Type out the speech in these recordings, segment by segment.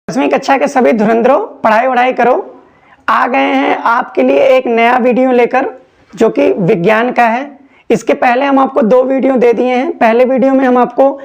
10वीं कक्षा के सभी धुरंधरों, पढ़ाई वढ़ाई करो। आ गए हैं आपके लिए एक नया वीडियो लेकर जो कि विज्ञान का है। इसके पहले हम आपको 2 वीडियो दे दिए हैं। पहले वीडियो में हम आपको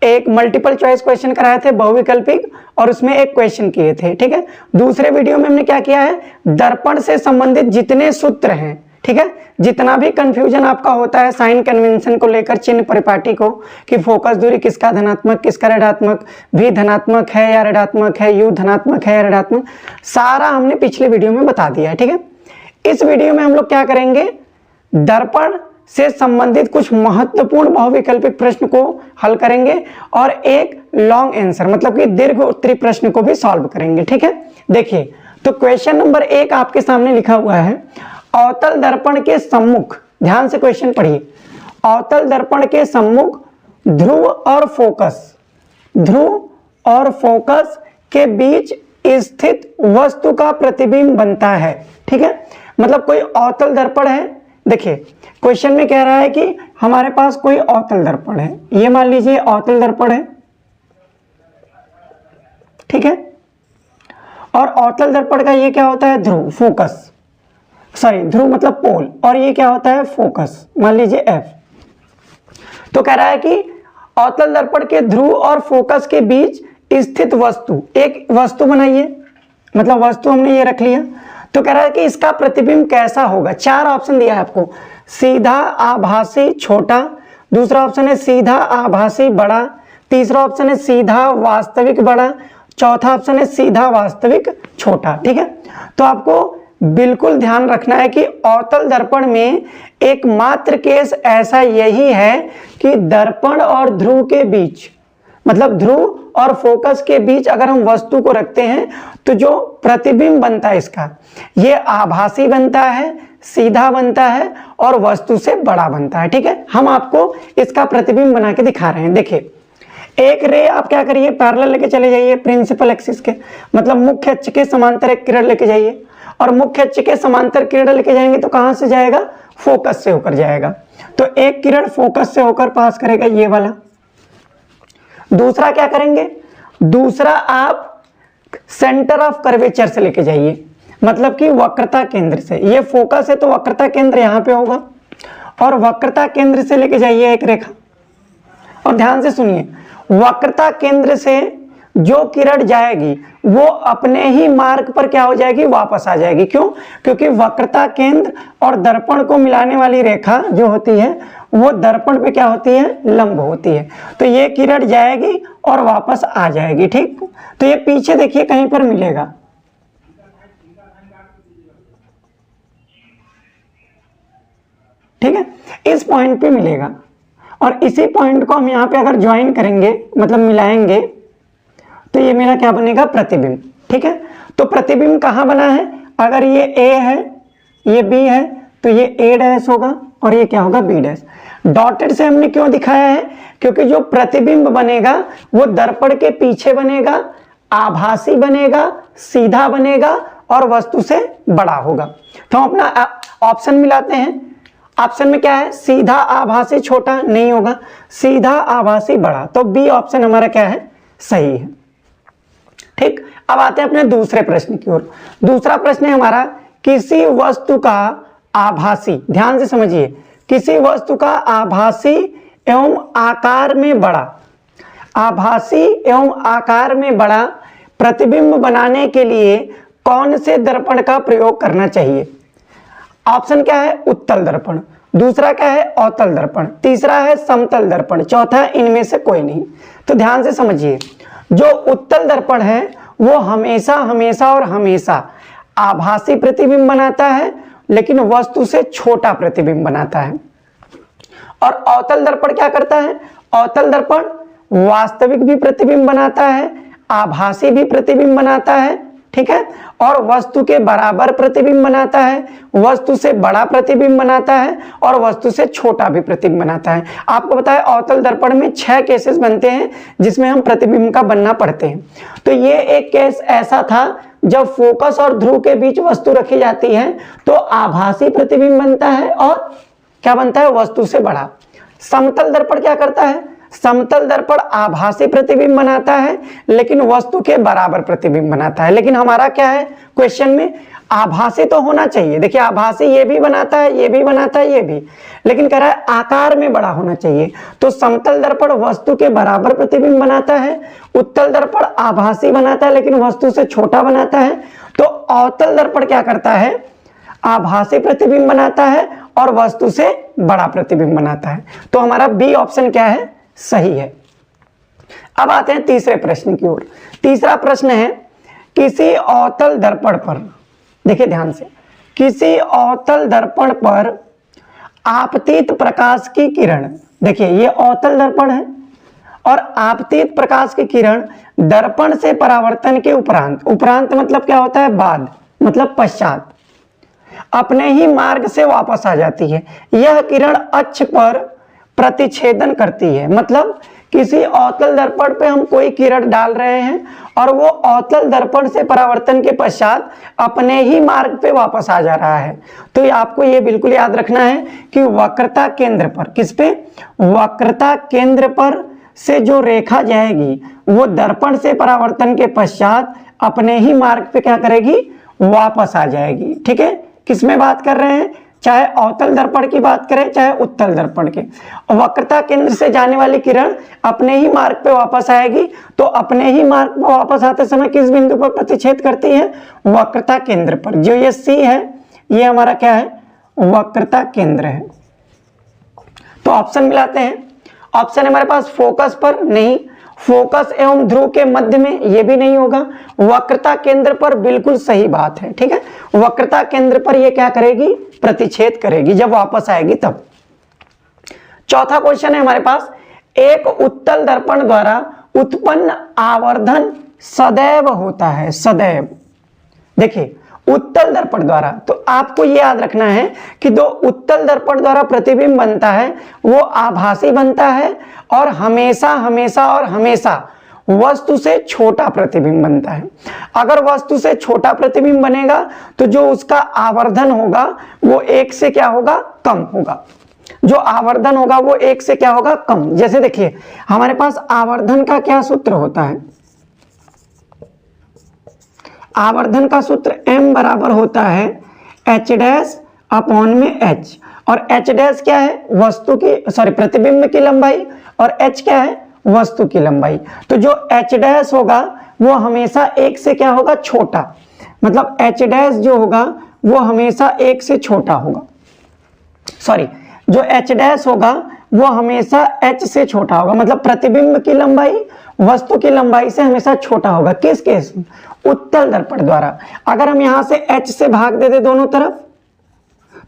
एक मल्टीपल चॉइस क्वेश्चन कराए थे, बहुविकल्पिक, और उसमें एक क्वेश्चन किए थे, ठीक है। दूसरे वीडियो में हमने क्या किया है, दर्पण से संबंधित जितने सूत्र हैं, ठीक है, जितना भी कंफ्यूजन आपका होता है साइन कन्वेंशन को लेकर, चिन्ह परिपाटी को, कि फोकस दूरी किसका धनात्मक किसका ऋणात्मक, भी धनात्मक है या ऋणात्मक है, यू धनात्मक है या ऋणात्मक, सारा हमने पिछले वीडियो में बता दिया है, ठीक है। इस वीडियो में हम लोग क्या करेंगे, दर्पण से संबंधित कुछ महत्वपूर्ण बहुविकल्पिक प्रश्न को हल करेंगे और एक लॉन्ग आंसर मतलब कि दीर्घ उत्तरी प्रश्न को भी सॉल्व करेंगे, ठीक है। देखिए, तो क्वेश्चन नंबर 1 आपके सामने लिखा हुआ है, अवतल दर्पण के सम्मुख, ध्यान से क्वेश्चन पढ़िए, अवतल दर्पण के सम्मुख ध्रुव और फोकस के बीच स्थित वस्तु का प्रतिबिंब बनता है, ठीक है। मतलब कोई अवतल दर्पण है। देखिए, क्वेश्चन में कह रहा है कि हमारे पास कोई अवतल दर्पण है, ये मान लीजिए अवतल दर्पण है, ठीक है। और अवतल दर्पण का ये क्या होता है, ध्रुव, फोकस, सॉरी ध्रुव मतलब पोल, और ये क्या होता है, फोकस, मान लीजिए एफ। तो कह रहा है कि अवतल दर्पण के ध्रुव और फोकस के बीच स्थित वस्तु, एक वस्तु बनाइए, मतलब वस्तु हमने ये रख लिया। तो कह रहा है कि इसका प्रतिबिंब कैसा होगा। 4 ऑप्शन दिया है आपको, सीधा आभासी छोटा, दूसरा ऑप्शन है सीधा आभासी बड़ा, तीसरा ऑप्शन है सीधा वास्तविक बड़ा, चौथा ऑप्शन है सीधा वास्तविक छोटा, ठीक है। तो आपको बिल्कुल ध्यान रखना है कि अवतल दर्पण में एकमात्र केस ऐसा यही है कि दर्पण और ध्रुव के बीच, मतलब ध्रुव और फोकस के बीच अगर हम वस्तु को रखते हैं तो जो प्रतिबिंब बनता है इसका, ये आभासी बनता है, सीधा बनता है और वस्तु से बड़ा बनता है, ठीक है। हम आपको इसका प्रतिबिंब बना के दिखा रहे हैं। देखिए, एक रे आप क्या करिए, पैरेलल लेके चले जाइए प्रिंसिपल एक्सिस के, मतलब मुख्य अक्ष के समांतर एक किरण लेके जाइए, और मुख्य अक्ष के समांतर किरण लेके जाएंगे तो कहां से जाएगा, फोकस से होकर जाएगा। तो एक किरण फोकस से होकर पास करेगा, ये वाला। दूसरा क्या करेंगे, दूसरा आप सेंटर ऑफ कर्वेचर से लेके जाइए, मतलब कि वक्रता केंद्र से, ये फोकस है तो वक्रता केंद्र यहां पे होगा, और वक्रता केंद्र से लेके जाइए एक रेखा। और ध्यान से सुनिए, वक्रता केंद्र से जो किरण जाएगी वो अपने ही मार्ग पर क्या हो जाएगी, वापस आ जाएगी। क्यों? क्योंकि वक्रता केंद्र और दर्पण को मिलाने वाली रेखा जो होती है वो दर्पण पे क्या होती है, लंब होती है। तो ये किरण जाएगी और वापस आ जाएगी, ठीक। तो ये पीछे देखिए कहीं पर मिलेगा, ठीक है, इस पॉइंट पे मिलेगा, और इसी पॉइंट को हम यहाँ पे अगर ज्वाइन करेंगे, मतलब मिलाएंगे, तो ये मेरा क्या बनेगा, प्रतिबिंब, ठीक है। तो प्रतिबिंब कहाँ बना है, अगर ये ए है, ये बी है, तो ये ए डैश होगा और ये क्या होगा, बी डैश। डॉटेड से हमने क्यों दिखाया है, क्योंकि जो प्रतिबिंब बनेगा वो दर्पण के पीछे बनेगा, आभासी बनेगा, सीधा बनेगा और वस्तु से बड़ा होगा। तो हम अपना ऑप्शन मिलाते हैं। ऑप्शन में क्या है, सीधा आभासी छोटा नहीं होगा, सीधा आभासी बड़ा, तो बी ऑप्शन हमारा क्या है, सही है, ठीक। अब आते हैं अपने दूसरे प्रश्न की ओर। दूसरा प्रश्न है हमारा, किसी वस्तु का आभासी, ध्यान से समझिए, किसी वस्तु का आभासी एवं आकार में बड़ा, आभासी एवं आकार में बड़ा प्रतिबिंब बनाने के लिए कौन से दर्पण का प्रयोग करना चाहिए। ऑप्शन क्या है, उत्तल दर्पण, दूसरा क्या है, अवतल दर्पण, तीसरा है समतल दर्पण, चौथा इनमें से कोई नहीं। तो ध्यान से समझिए, जो उत्तल दर्पण है वो हमेशा हमेशा और हमेशा आभासी प्रतिबिंब बनाता है, लेकिन वस्तु से छोटा प्रतिबिंब बनाता है। और अवतल दर्पण क्या करता है, अवतल दर्पण वास्तविक भी प्रतिबिंब बनाता है, आभासी भी प्रतिबिंब बनाता है, ठीक है, और वस्तु के बराबर प्रतिबिंब बनाता है, वस्तु से बड़ा प्रतिबिंब बनाता है और वस्तु से छोटा भी प्रतिबिंब बनाता है। आपको पता है अवतल दर्पण में 6 केसेस बनते हैं जिसमें हम प्रतिबिंब का बनना पढ़ते हैं। तो ये एक केस ऐसा था जब फोकस और ध्रुव के बीच वस्तु रखी जाती है तो आभासी प्रतिबिंब बनता है और क्या बनता है, वस्तु से बड़ा। समतल दर्पण क्या करता है, समतल दर्पण आभासी प्रतिबिंब बनाता है लेकिन वस्तु के बराबर प्रतिबिंब बनाता है। लेकिन हमारा क्या है क्वेश्चन में, आभासी तो होना चाहिए। देखिए आभासी ये भी बनाता है, ये भी बनाता है, ये भी, लेकिन कह रहा है आकार में बड़ा होना चाहिए। तो समतल दर्पण वस्तु के बराबर प्रतिबिंब बनाता है, उत्तल दर्पण आभासी बनाता है लेकिन वस्तु से छोटा बनाता है। तो अवतल दर्पण क्या करता है, आभासी प्रतिबिंब बनाता है और वस्तु से बड़ा प्रतिबिंब बनाता है। तो हमारा बी ऑप्शन क्या है, सही है। अब आते हैं तीसरे प्रश्न की ओर। तीसरा प्रश्न है, किसी अवतल दर्पण पर, देखिए ध्यान से, किसी अवतल दर्पण पर आपतित प्रकाश की किरण, देखिए ये अवतल दर्पण है और आपतित प्रकाश की किरण दर्पण से परावर्तन के उपरांत, उपरांत मतलब क्या होता है, बाद, मतलब पश्चात, अपने ही मार्ग से वापस आ जाती है। यह किरण अक्ष पर प्रतिच्छेदन करती है। मतलब किसी अवतल दर्पण पे हम कोई किरण डाल रहे हैं और वो अवतल दर्पण से परावर्तन के पश्चात अपने ही मार्ग पे वापस आ जा रहा है। तो ये आपको ये बिल्कुल याद रखना है कि वक्रता केंद्र पर, किस पे, वक्रता केंद्र पर से जो रेखा जाएगी वो दर्पण से परावर्तन के पश्चात अपने ही मार्ग पे क्या करेगी, वापस आ जाएगी। ठीक है, किसमें बात कर रहे हैं, चाहे अवतल दर्पण की बात करें चाहे उत्तल दर्पण के। वक्रता केंद्र से जाने वाली किरण अपने ही मार्ग पे वापस आएगी। तो अपने ही मार्ग पे वापस आते समय किस बिंदु पर प्रतिच्छेद करती है, वक्रता केंद्र पर। जो ये सी है ये हमारा क्या है, वक्रता केंद्र है। तो ऑप्शन मिलाते हैं। ऑप्शन है हमारे पास फोकस पर, नहीं, फोकस एवं ध्रुव के मध्य में, ये भी नहीं होगा। वक्रता केंद्र पर बिल्कुल सही बात है। ठीक है, वक्रता केंद्र पर ये क्या करेगी, प्रतिच्छेद करेगी जब वापस आएगी तब। चौथा क्वेश्चन है हमारे पास, एक उत्तल दर्पण द्वारा उत्पन्न आवर्धन सदैव होता है, सदैव। देखिए उत्तल दर्पण द्वारा, तो आपको ये याद रखना है कि जो उत्तल दर्पण द्वारा प्रतिबिंब बनता है वो आभासी बनता है और हमेशा हमेशा और हमेशा वस्तु से छोटा प्रतिबिंब बनता है। अगर वस्तु से छोटा प्रतिबिंब बनेगा तो जो उसका आवर्धन होगा वो एक से क्या होगा, कम होगा। जो आवर्धन होगा वो एक से क्या होगा, कम। जैसे देखिए हमारे पास आवर्धन का क्या सूत्र होता है, आवर्धन का सूत्र m बराबर होता है h डैश अपॉन में h, और h डैश क्या है, वस्तु की, सॉरी, प्रतिबिंब की लंबाई, और h क्या है, वस्तु की लंबाई। तो जो h डैश होगा वो हमेशा एक से क्या होगा, छोटा। मतलब h डैश जो होगा वो हमेशा एक से छोटा होगा, सॉरी, जो h डैश होगा वो हमेशा h से छोटा होगा। मतलब प्रतिबिंब की लंबाई वस्तु की लंबाई से हमेशा छोटा होगा। किस केस में, उत्तल दर्पण द्वारा। अगर हम यहां से h से भाग दे दे दोनों तरफ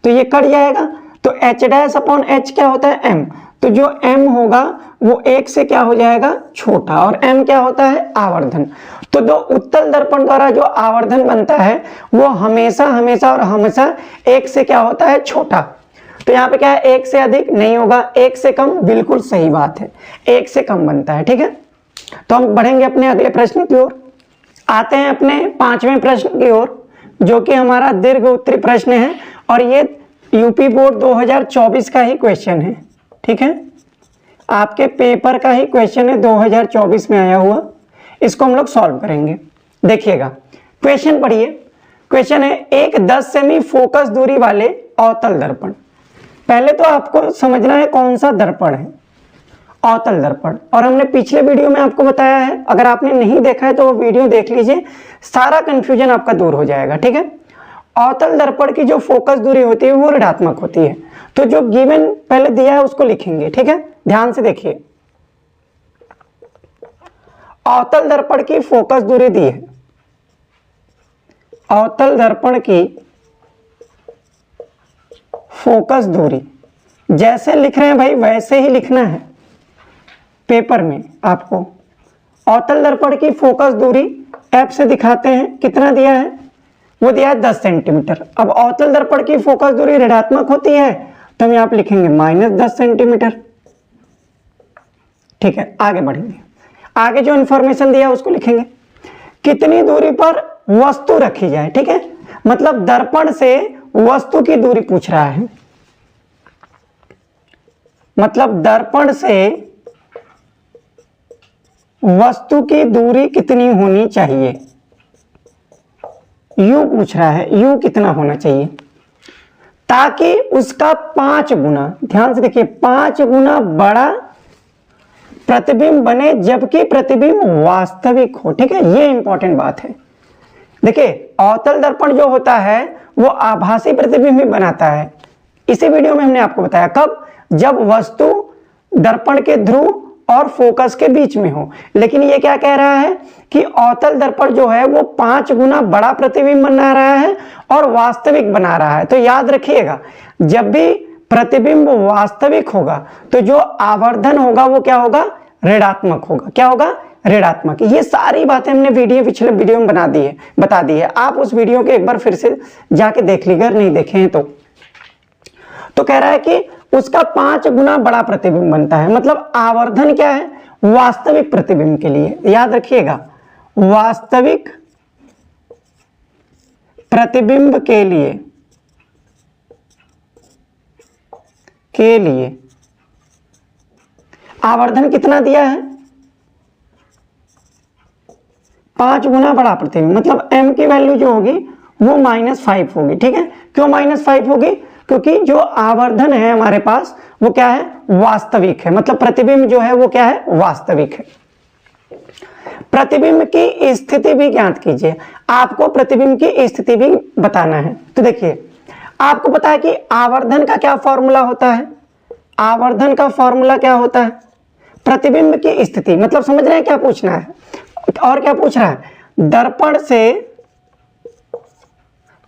तो ये कट जाएगा। तो h डैश अपॉन h क्या होता है, m। तो जो m होगा वो एक से क्या हो जाएगा, छोटा, और m क्या होता है, आवर्धन। तो जो उत्तल दर्पण द्वारा जो आवर्धन बनता है वो हमेशा हमेशा और हमेशा एक से क्या होता है, छोटा। तो यहाँ पे क्या है, एक से अधिक नहीं होगा, एक से कम, बिल्कुल सही बात है, एक से कम बनता है। ठीक है, तो हम बढ़ेंगे अपने अगले प्रश्न की ओर। आते हैं अपने पांचवें प्रश्न की ओर, जो कि हमारा दीर्घ उत्तरी प्रश्न है और ये यूपी बोर्ड 2024 का ही क्वेश्चन है। ठीक है, आपके पेपर का ही क्वेश्चन है, 2024 में आया हुआ। इसको हम लोग सॉल्व करेंगे। देखिएगा क्वेश्चन पढ़िए। क्वेश्चन है, एक 10 सेमी फोकस दूरी वाले अवतल दर्पण। पहले तो आपको समझना है कौन सा दर्पण है, अवतल दर्पण। और हमने पिछले वीडियो में आपको बताया है, अगर आपने नहीं देखा है तो वो वीडियो देख लीजिए, सारा कंफ्यूजन आपका दूर हो जाएगा। ठीक है, अवतल दर्पण की जो फोकस दूरी होती है वो ऋणात्मक होती है। तो जो गिवन पहले दिया है उसको लिखेंगे। ठीक है, ध्यान से देखिए, अवतल दर्पण की फोकस दूरी दी है, अवतल दर्पण की फोकस दूरी जैसे लिख रहे हैं भाई वैसे ही लिखना है पेपर में आपको। अवतल दर्पण की फोकस दूरी f से दिखाते हैं, कितना दिया है, वो दिया है 10 सेंटीमीटर। अब अवतल दर्पण की फोकस दूरी ऋणात्मक होती है तो हम यहाँ पे लिखेंगे -10 सेंटीमीटर। ठीक है, आगे बढ़ेंगे। आगे जो इंफॉर्मेशन दिया है उसको लिखेंगे। कितनी दूरी पर वस्तु रखी जाए। ठीक है, मतलब दर्पण से वस्तु की दूरी पूछ रहा है। मतलब दर्पण से वस्तु की दूरी कितनी होनी चाहिए, u पूछ रहा है, u कितना होना चाहिए ताकि उसका 5 गुना, ध्यान से देखिए 5 गुना बड़ा प्रतिबिंब बने जबकि प्रतिबिंब वास्तविक हो। ठीक है, ये इंपॉर्टेंट बात है। देखिए अवतल दर्पण जो होता है वो आभासी प्रतिबिंब ही बनाता है। इसी वीडियो में हमने आपको बताया, कब, जब वस्तु दर्पण के ध्रुव और फोकस के बीच में हो। लेकिन ये क्या कह रहा है कि अवतल दर्पण जो है वो 5 गुना बड़ा प्रतिबिंब बना रहा है और वास्तविक बना रहा है। तो याद रखिएगा, जब भी प्रतिबिंब वास्तविक होगा तो जो आवर्धन होगा वो क्या होगा, ऋणात्मक होगा। क्या होगा, ऋणात्मक। ये सारी बातें हमने पिछले वीडियो में बता दी है। आप उस वीडियो के एक बार फिर से जाके देख लीजिए अगर नहीं देखे हैं तो कह रहा है कि उसका 5 गुना बड़ा प्रतिबिंब बनता है। मतलब आवर्धन क्या है, वास्तविक प्रतिबिंब के लिए। याद रखिएगा, वास्तविक प्रतिबिंब के लिए आवर्धन कितना दिया है, 5 गुना बड़ा प्रतिबिंब। मतलब m की वैल्यू जो होगी वो -5 होगी। ठीक है, क्यों -5 होगी, क्योंकि जो आवर्धन है हमारे पास वो क्या है, वास्तविक है। मतलब प्रतिबिंब जो है वो क्या है, वास्तविक है। प्रतिबिंब की स्थिति भी ज्ञात कीजिए। आपको प्रतिबिंब की स्थिति भी बताना है। तो देखिए आपको पता है कि आवर्धन का क्या फॉर्मूला होता है, आवर्धन का फॉर्मूला क्या होता है, प्रतिबिंब की स्थिति। मतलब समझ रहे हैं क्या पूछना है, और क्या पूछ रहा है,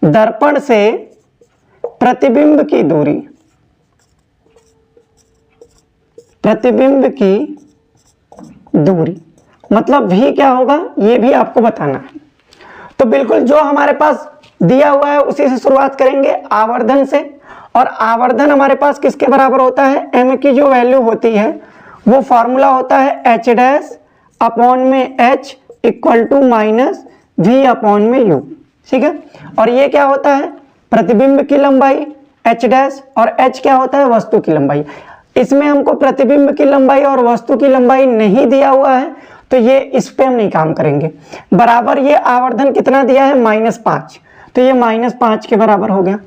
दर्पण से प्रतिबिंब की दूरी, प्रतिबिंब की दूरी मतलब भी क्या होगा, ये भी आपको बताना है। तो बिल्कुल जो हमारे पास दिया हुआ है उसी से शुरुआत करेंगे, आवर्धन से। और आवर्धन हमारे पास किसके बराबर होता है, m की जो वैल्यू होती है वो फॉर्मूला होता है h' अपॉन में h equal to -v upon में u। ठीक है, और ये क्या होता है, प्रतिबिंब की लंबाई h' और h क्या होता है, वस्तु की लंबाई। इसमें हमको प्रतिबिंब की लंबाई और वस्तु की लंबाई नहीं दिया हुआ है तो ये इस पे हम नहीं काम करेंगे। बराबर ये आवर्धन कितना दिया है, -5, तो ये -5 के बराबर हो गया।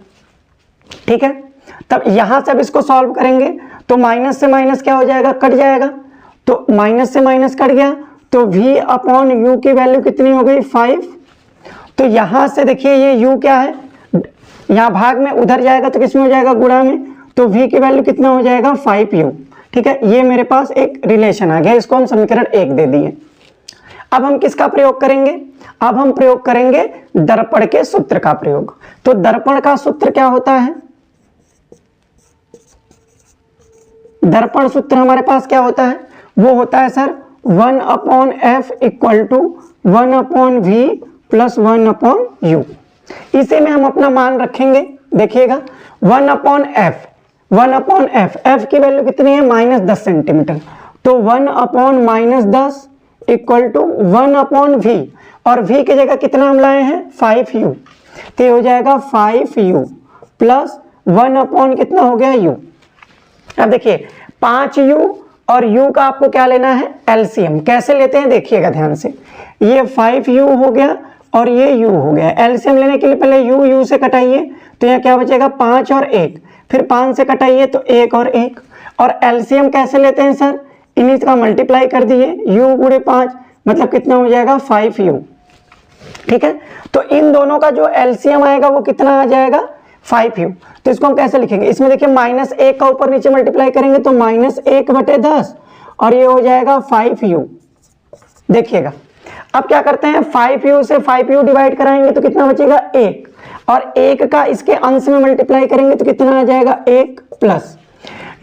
ठीक है, तब यहां से अब इसको सॉल्व करेंगे तो माइनस से माइनस क्या हो जाएगा, कट जाएगा। तो माइनस से माइनस कट गया तो v अपॉन u की वैल्यू कितनी हो गई, 5। तो यहां से देखिए ये u क्या है, यहाँ भाग में उधर जाएगा तो किसमें हो जाएगा, गुणा में। तो v की वैल्यू कितना हो जाएगा, 5u। ठीक है, ये मेरे पास एक रिलेशन आ गया, इसको हम समीकरण 1 दे दिए। अब हम किसका प्रयोग करेंगे, अब हम प्रयोग करेंगे दर्पण के सूत्र का प्रयोग। तो दर्पण का सूत्र क्या होता है, दर्पण सूत्र हमारे पास क्या होता है, वो होता है sir 1/f equal to 1/v plus 1/u। इसी में हम अपना मान रखेंगे। देखिएगा 1/f f की वैल्यू कितनी है, -10 सेंटीमीटर। तो 1/-10 इक्वल टू 1/v, और v की जगह कितना हम लाए हैं, 5u। तो ये हो जाएगा 5u प्लस 1/ कितना हो गया, u। अब देखिए 5u और u का आपको क्या लेना है, एलसीएम। कैसे लेते हैं देखिएगा ध्यान से, ये 5u हो गया और ये u हो गया। एलसीएम लेने के लिए पहले u से कटाइए तो यहाँ क्या बचेगा, 5 और 1, फिर 5 से कटाइए तो 1 और 1। और एलसीएम कैसे लेते हैं सर, इन्हीं का मल्टीप्लाई कर दिए, u गुणे 5 मतलब कितना हो जाएगा, 5u। ठीक है, तो इन दोनों का जो एलसीएम आएगा वो कितना आ जाएगा, 5u। तो इसको हम कैसे लिखेंगे, इसमें देखिए -1 का ऊपर नीचे मल्टीप्लाई करेंगे तो -1/10 और ये हो जाएगा 5u। देखिएगा अब क्या करते हैं, 5u से 5u डिवाइड कराएंगे तो कितना बचेगा, 1, और 1 का इसके अंश में मल्टीप्लाई करेंगे तो कितना आ जाएगा, 1 प्लस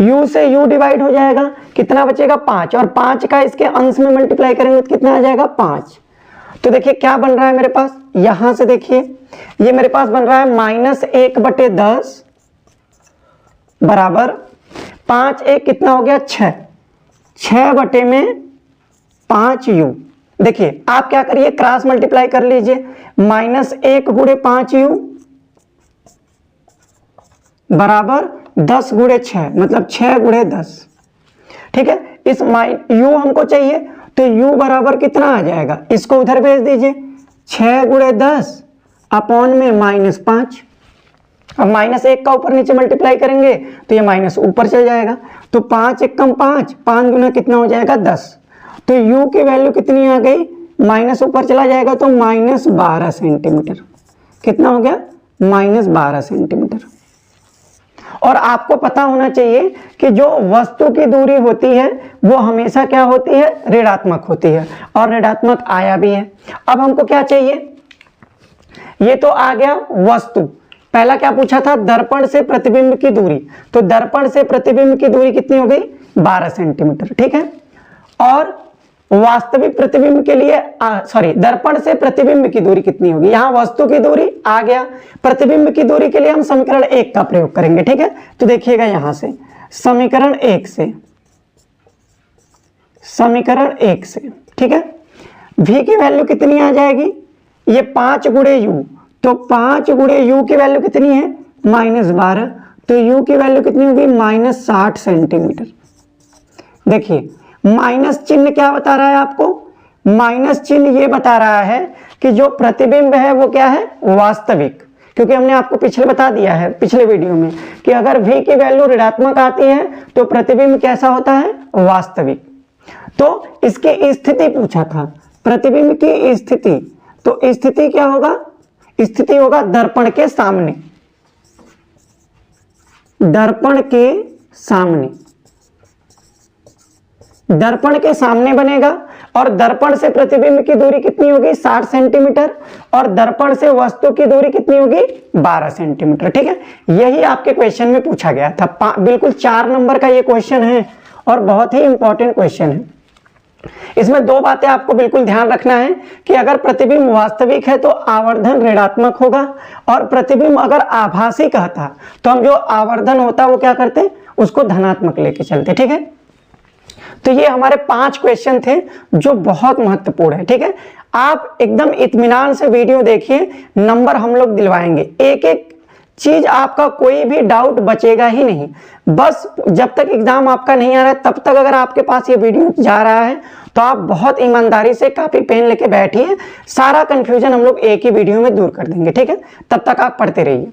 u से u डिवाइड हो जाएगा, कितना बचेगा, 5, और 5 का इसके अंश में मल्टीप्लाई करेंगे तो कितना आ जाएगा, 5। तो देखिए क्या बन रहा है मेरे पास, यहां से देखिए ये मेरे पास बन रहा है -1/10 बराबर 5 1 कितना हो गया, 6/5u। देखिए आप क्या करिए, क्रॉस मल्टीप्लाई कर लीजिए, -1 गुणे 5u बराबर 10 गुणे 6 मतलब 6 गुणे 10। ठीक है, इस u हमको चाहिए तो u बराबर कितना आ जाएगा, इसको उधर भेज दीजिए, 6 × 10 अपॉन में -5। अब -1 का ऊपर नीचे मल्टीप्लाई करेंगे तो ये माइनस ऊपर चल जाएगा, तो 5 × 5, 5 गुना कितना हो जाएगा 10। तो u की वैल्यू कितनी आ गई, माइनस ऊपर चला जाएगा तो -12 सेंटीमीटर। कितना हो गया, -12 सेंटीमीटर। और आपको पता होना चाहिए कि जो वस्तु की दूरी होती है वो हमेशा क्या होती है, ऋणात्मक होती है, और ऋणात्मक आया भी है। अब हमको क्या चाहिए, ये तो आ गया वस्तु। पहला क्या पूछा था, दर्पण से प्रतिबिंब की दूरी, तो दर्पण से प्रतिबिंब की दूरी कितनी हो गई, 12 सेंटीमीटर, ठीक है। और वास्तविक प्रतिबिंब के लिए दर्पण से प्रतिबिंब की दूरी कितनी होगी, यहां वस्तु की दूरी आ गया, प्रतिबिंब की दूरी के लिए हम समीकरण 1 का प्रयोग करेंगे, ठीक है। तो देखिएगा यहां से समीकरण 1 से, ठीक है, v की वैल्यू कितनी आ जाएगी, ये 5 × u, तो 5 × u की वैल्यू कितनी है, -12, तो u की वैल्यू कितनी होगी, -60 सेंटीमीटर। देखिए माइनस चिन्ह क्या बता रहा है आपको, माइनस चिन्ह ये बता रहा है कि जो प्रतिबिंब है वो क्या है, वास्तविक, क्योंकि हमने आपको पिछले बता दिया है पिछले वीडियो में कि अगर v की वैल्यू ऋणात्मक आती है तो प्रतिबिंब कैसा होता है, वास्तविक। तो इसकी स्थिति पूछा था, प्रतिबिंब की स्थिति, तो स्थिति क्या होगा, स्थिति होगा दर्पण के सामने, दर्पण के सामने बनेगा। और दर्पण से प्रतिबिंब की दूरी कितनी होगी, 60 सेंटीमीटर, और दर्पण से वस्तु की दूरी कितनी होगी, 12 सेंटीमीटर, ठीक है। यही आपके क्वेश्चन में पूछा गया था, बिल्कुल 4 नंबर का ये क्वेश्चन है और बहुत ही इंपॉर्टेंट क्वेश्चन है। इसमें 2 बातें आपको बिल्कुल ध्यान रखना है कि अगर प्रतिबिंब वास्तविक है तो आवर्धन ऋणात्मक होगा, और प्रतिबिंब अगर आभासी कहता तो हम जो आवर्धन होता वो क्या करते, उसको धनात्मक लेके चलते, ठीक है। तो ये हमारे 5 क्वेश्चन थे जो बहुत महत्वपूर्ण है, ठीक है। आप एकदम इत्मीनान से वीडियो देखिए, नंबर हम लोग दिलवाएंगे, एक एक चीज आपका कोई भी डाउट बचेगा ही नहीं। बस जब तक एग्जाम आपका नहीं आ रहा है तब तक अगर आपके पास ये वीडियो जा रहा है तो आप बहुत ईमानदारी से कॉपी पेन लेके बैठिए, सारा कंफ्यूजन हम लोग एक ही वीडियो में दूर कर देंगे, ठीक है। तब तक आप पढ़ते रहिए।